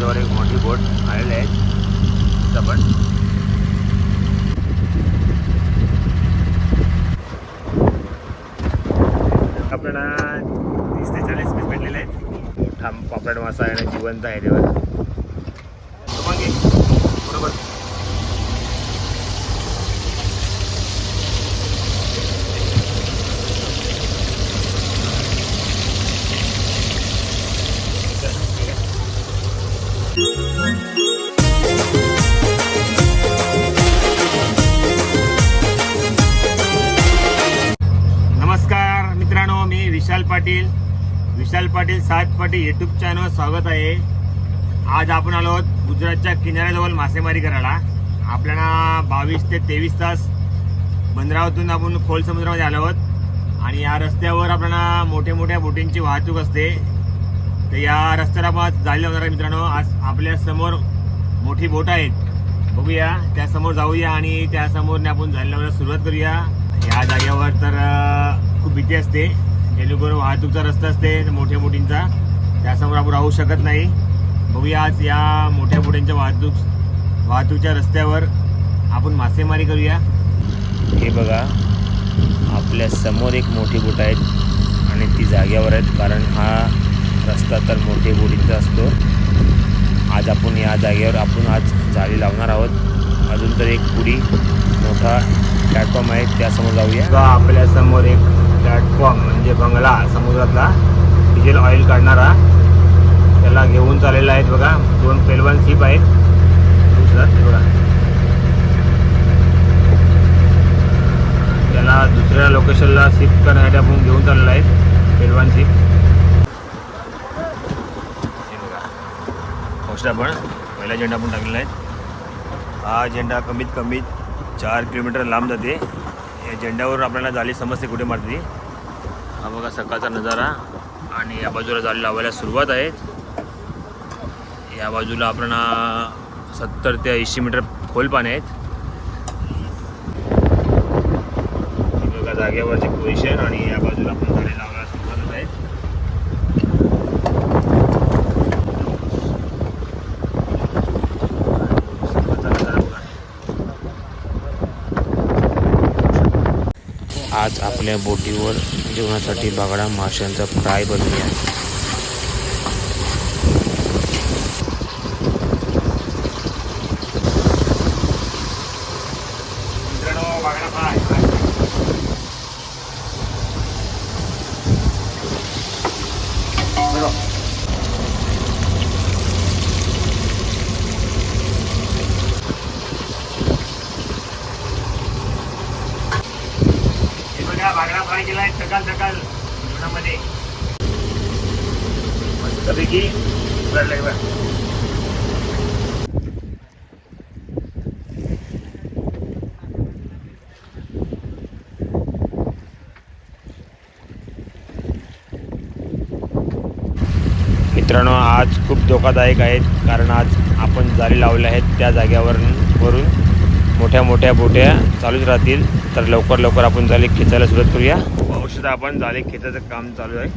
रस्त्यावर एक मोठी बोट आलेली आहे. आपण आपल्याला 30 ते 40 पीस भेटलेले आहेत. मोठा पापड मासा आहे आणि जिवंत आहे तेव्हा बरोबर. नमस्कार मित्रांनो, मी विशाल पाटील 7 पाटी यूट्यूब चॅनल स्वागत आहे. आज आपण आलो आहोत गुजरातच्या किनाऱ्याजवळ मासेमारी करायला. आपल्याला 22 ते 23 तास बंदरातून आपण खोल समुद्रामध्ये आलो आहोत आणि या रस्त्यावर आपल्याला मोठ्या बोटींची वाहतूक असते. तर या रस्त्याला आपण जायला होणार आहे मित्रांनो. आज आपल्या समोर मोठी बोट आहेत, बघूया त्यासमोर जाऊया आणि त्यासमोरने आपण जायला सुरुवात करूया. या जागेवर तर खूप भीती असते, जेणेकरून वाहतूकचा रस्ता असते मोठ्या बोटींचा, त्यासमोर आपण राहू शकत नाही. बघूया आज या मोठ्या बोटींच्या वाहतूकच्या रस्त्यावर आपण मासेमारी करूया. हे बघा, आपल्या समोर एक मोठी बोट आहेत आणि ती जागेवर आहेत, कारण हा रस्ता तर मोठे बोटींचा असतो. आज आपण या जागेवर आज जाळी लावणार आहोत. अजून तर एक पुढी मोठा प्लॅटफॉर्म आहे, त्यासमोर जाऊया. आपल्या समोर एक प्लॅटफॉर्म म्हणजे बंगला समुद्रातला डिझेल ऑइल काढणारा, त्याला घेऊन चाललेला आहेत. बघा 2 पेलवान शिप आहेत बघा. त्याला दुसऱ्या लोकेशनला शिफ्ट करण्यासाठी आपण घेऊन चाललेला आहे पेलवान शिप. हे बघा, पोस्ट आपण पहिला झेंडा आपण टाकलेला आहे. हा झेंडा कमीत कमी 4 किलोमीटर लांब जाते. या झेंड्यावर आपल्याला जाळी समजते कुठे मारते. हा बघा सकाळचा नजारा आणि या बाजूला जाळी लावायला सुरुवात आहे. या बाजूला आपल्याला 70 ते 80 मीटर खोल पाणी आहेत. बघा जागेवरची पोझिशन आणि या बाजूला आपण जाळी लावायला सुरुवात आहे. आज आपल्या बोटीवर जेवणासाठी बागडा माशांचा फ्राय बनवूया. मित्रांनो, बागडा फ्राय बागडा फ्राय केला आहे सकाळ जेवणामध्ये मस्तपैकी उघडलं बघा. मित्रांनो, आज खूप धोकादायक आहेत, कारण आज आपण जाळी लावल्या आहेत त्या जाग्यावरून मोठ्या बोट्या चालूच राहतील. तर लवकर आपण जाळी खेचायला सुरुवात करूया. औषध आपण जाळी खेचायचं काम चालू आहे.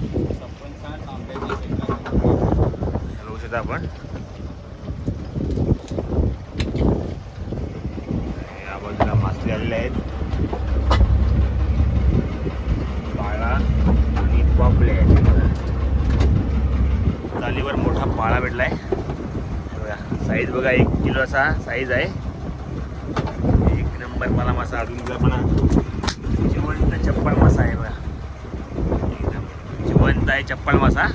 औषध आपण या बाजूला मासे आलेले आहेत, पाळा आणि पापले. जाळीवर मोठा पाळा भेटलाय. साईज बघा 1 किलो असा साईज आहे. नंबर मला मासा अजून म्हणा जिवंत चप्पल मासा आहे बघा. एकदम जिवंत आहे चप्पल मासा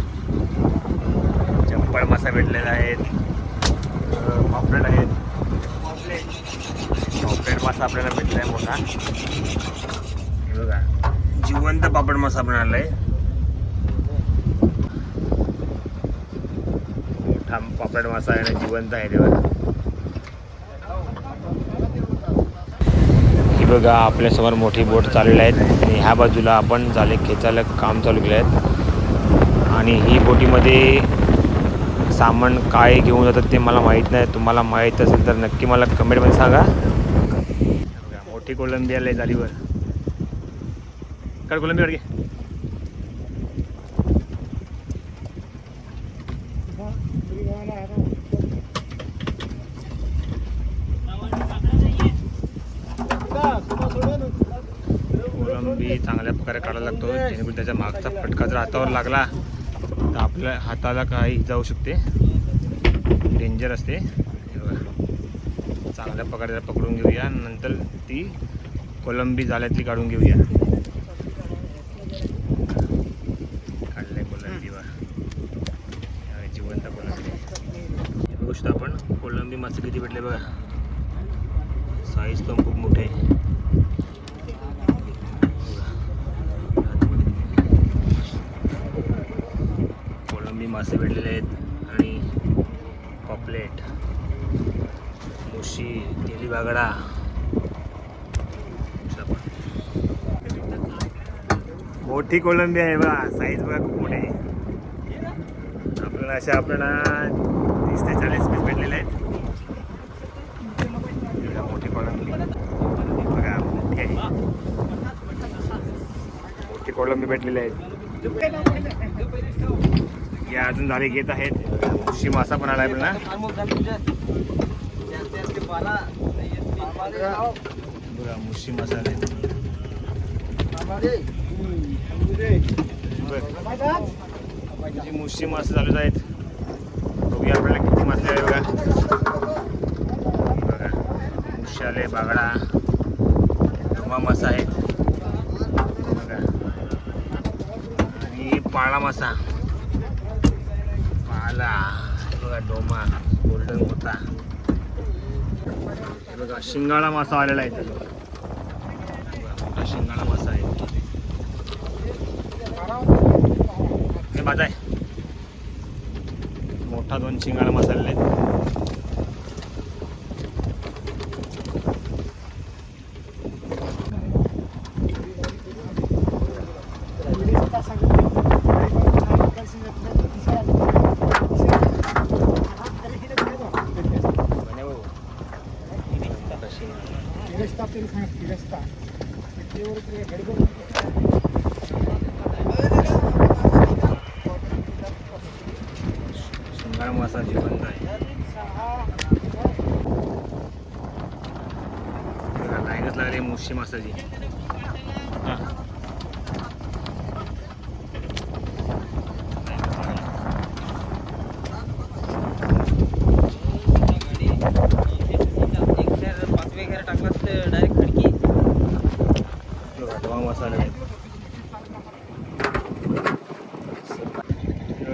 भेटलेला आहे. पॉपलेट आहेत, पॉपलेट मासा आपल्याला भेटला आहे मोठा. हे बघा जिवंत पापड मासा आपण आणलाय. मोठा पापड मासा आहे आणि जिवंत आहे तेव्हा. बघा आपल्यासमोर मोठी बोट चाललेली आहेत आणि ह्या बाजूला आपण जाळे खेचायला काम चालू केलं आहेत. आणि ही बोटीमध्ये सामान काय घेऊन जातात ते मला माहीत नाही. तुम्हाला माहीत असेल तर नक्की मला कमेंटमध्ये सांगा. मोठी कोलंबी आली जाळीवर. काढ कोलंबी काढ. कोलंबी चांगल्या प्रकारे काढायला लागतो, जेणेकरून त्याच्या मागचा फटका जर हातावर लागला तर आपल्या हाताला काही जाऊ शकते, डेंजर असते. हे बघा, चांगल्या प्रकारे पकडून घेऊया, नंतर ती कोलंबी जाळ्यातली काढून घेऊया. काढले कोलंबी वा जिवंत कोलंबी. बघू शकतो आपण कोलंबी मासे किती भेटले बघा, साईज पण खूप मोठे आहे. कोलंबी मासे भेटलेले आहेत आणि पॉपलेट, मुशी, तेली बागडा. मोठी कोलंबी आहे बघा, साईज बघा खूप मोठी आहे. आपल्याला 30 ते 40 पीस भेटलेले आहेत. मोठी कोलंबी बघा, मोठी आहे, मोठी कोलंबी भेटलेली आहेत. या अजून झाले घेत आहेत. मुशी मासा पण आला आपल्याला. बघा मुशी मासा आले. मुशी मासे चालूच आहेत. बघूया आपल्याला किती मासे आले बघा. बघा मुशी आले, बागडा, डोमा मासा आहे बघा, आणि पाळा मासा, पाला बघा, डोमा, गोल्डन मोठा. बघा शिंगाळा मासा आलेला आहे, मोठा शिंगाळा मासा आहे. हे माझा आहे, मोठा 2 शिंगाळा मासा आलेला आहे. शिंगाळा मासा जिवंत आहे. लाईनच लागली मुशी मासाची.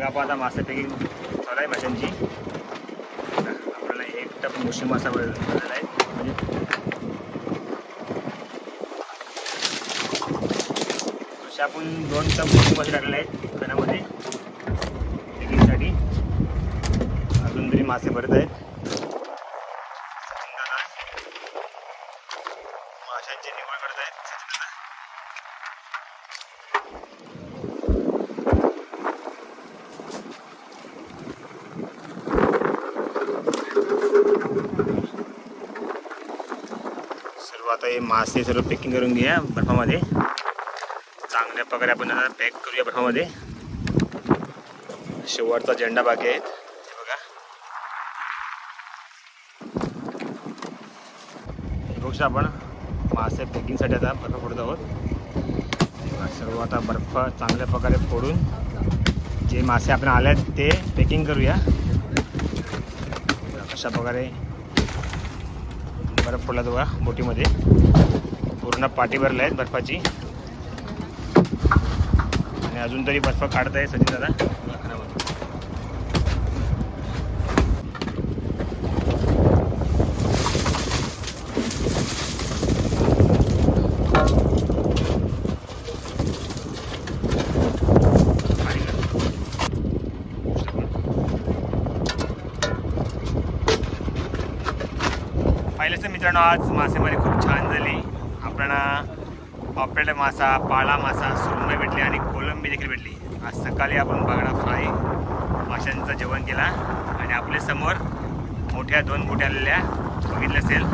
आपण आता मासे पॅकिंग चालू आहे माशांची. आपल्याला 1 टप मुशी मासा बनवलेला आहे. म्हणजे असे आपण 2 टप मुशी मासे टाकलेले आहेत कणामध्ये पॅकिंगसाठी. अजून तरी मासे भरत आहेत. माशांची निवड करत आहेत. आता हे मासे सर्व पॅकिंग करून घ्या बर्फामध्ये. चांगल्या प्रकारे आपण आता पॅक करूया बर्फामध्ये. शेवटचा झेंडा बाकी आहेत बघा. बघू आपण मासे पॅकिंगसाठी आता बर्फ फोडत आहोत. सर्व आता बर्फ चांगल्या प्रकारे फोडून जे मासे आपण आले आहेत ते पॅकिंग करूया. अशा प्रकारे बर्फ फोडला बघा बोटीमध्ये. पूर्ण पाठी भरल्या आहेत बर्फाची. आणि अजून तरी बर्फ काढत आहे सचिन दादा. पाहिलंच मित्रांनो, आज मासेमारी खूप छान झाली. आपल्याला पॉपलेट मासा, पाळा मासा, सुरमई भेटली आणि कोलंबी देखील भेटली. आज सकाळी आपण बागडा फ्राय माशांचं जेवण केला. आणि आपल्या समोर मोठ्या 2 बोटी आलेल्या बघितलं असेल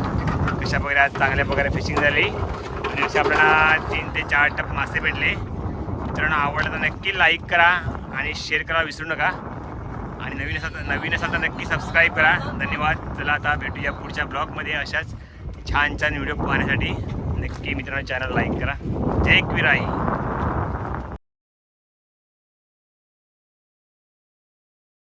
कशा प्रकारे आज चांगल्या प्रकारे फिशिंग झाली. आणि अशा आपल्याला 3 ते 4 टप मासे भेटले. मित्रांनो आवडलं तर नक्की लाईक करा आणि शेअर करा विसरू नका. आणि नवीन असाल तर नक्की सबस्क्राईब करा. धन्यवाद. चला आता भेटूया पुढच्या ब्लॉगमध्ये अशाच छान छान व्हिडिओ पाहण्यासाठी. नक्की मित्रांनो चॅनल लाईक करा. जय एकविराई.